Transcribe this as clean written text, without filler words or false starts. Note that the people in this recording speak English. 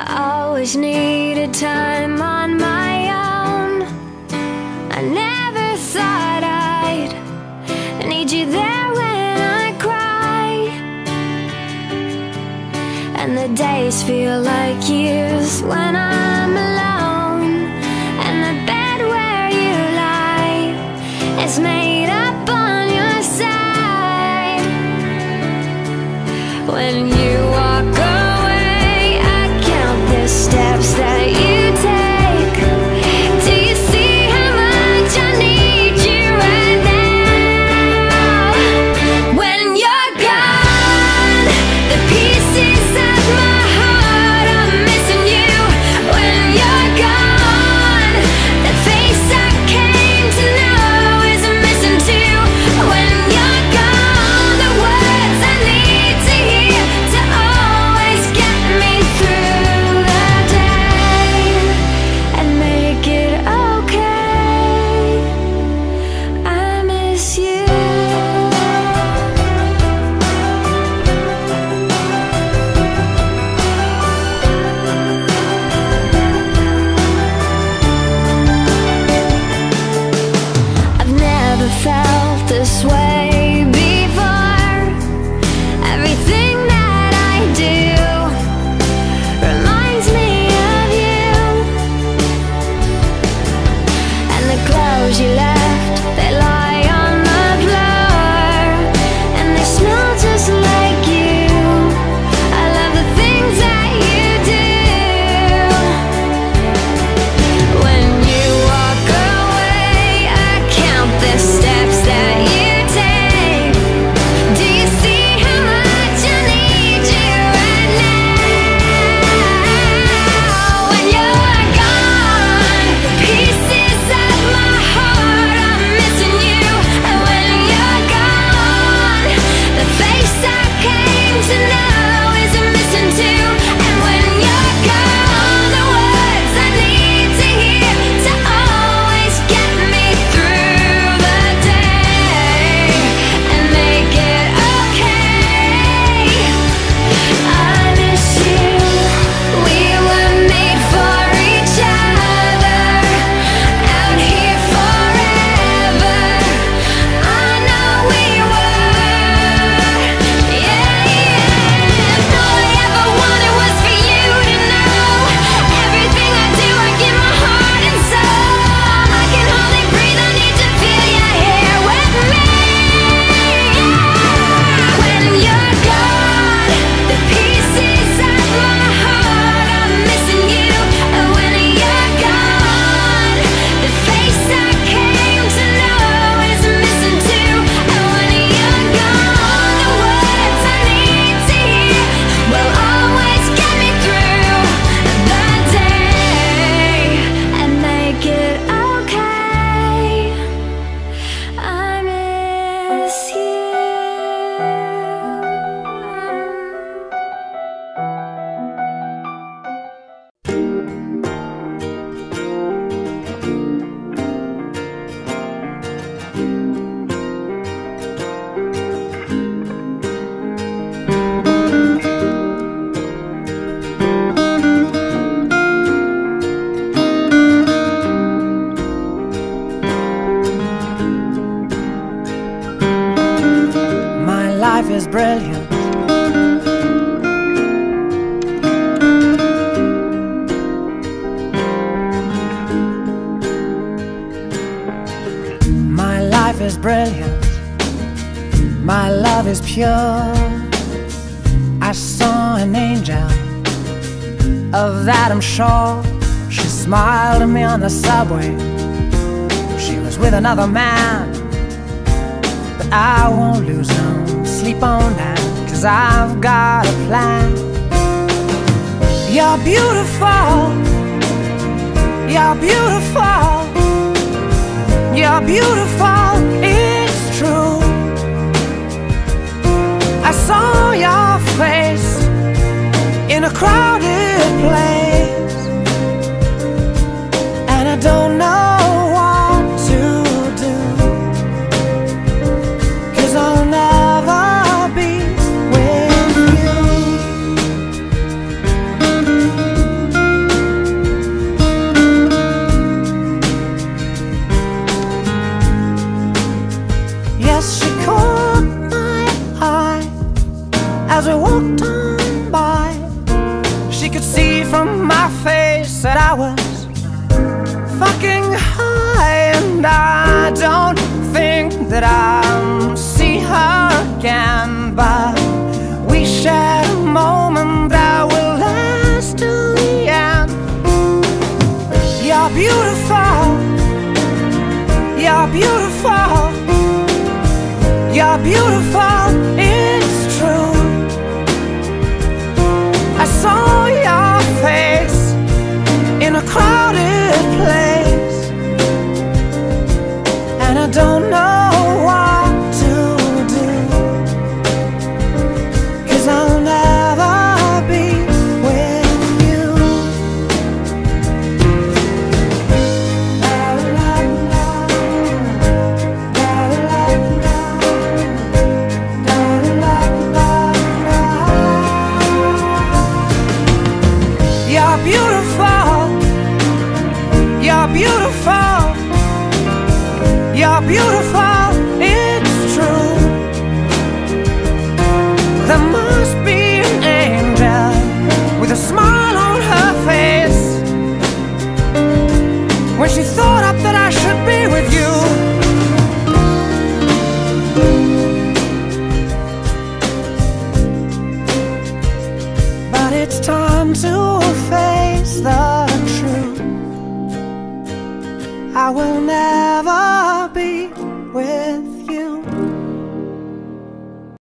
always needed time on my own. I never thought I'd need you there when I cry, and the days feel like years when I'm alone, and the bed where you lie is made up on your side. When you walk away, I count the steps that you take. Do you see how much I need you right now? When you're gone, the pieces of my heart are missing you. When you're gone, the face I came to know is missing too. When you're gone, the words I need to hear to always get me through the day and make it okay. I miss you. I've never felt this way before. Everything that I do reminds me of you, and the clothes you left, they lie on the floor, and they smell just like you. I love the things that you do. When you walk away, I count the steps that you take. Do you see how much I need you right now? When you're gone, the pieces of my heart are missing you. And when you're gone, the face I came to know is missing too. And when you're gone, the words I need to hear to always get me through the day and make it okay. I miss you. We were made for each other, out here forever. I know we were. Yeah. All I ever wanted was for you to know everything I do, I give my heart and soul. I can hardly breathe, I need to feel your hair with me. When you're gone, the pieces of my heart are missing you. And when you're gone, the face I came to know is missing too. And when you're gone, the words I need to hear will always get me through the day and make it okay. I miss you. My life is brilliant. My life is brilliant. My love is pure. I saw an angel, of that I'm sure. She smiled at me on the subway. She was with another man, but I won't lose no sleep on that, 'cause I've got a plan. You're beautiful. You're beautiful. You're beautiful, it's true. I saw your face in a crowded place, and I don't know what to do, 'cause I'll never be with you. and I don't think that I'll see her again, but we shared a moment that will last till the end. You're beautiful, you're beautiful, you're beautiful, it's true. I saw your face in a crowded place, and I don't know what to do, 'cause I'll never be with you. La, la, la, la, la, la, la, la, la. You're beautiful, you're beautiful, you're beautiful, it's true. There must be an angel with a smile on her face when she thought up that I should be with you. But it's time to face the truth. I will never be with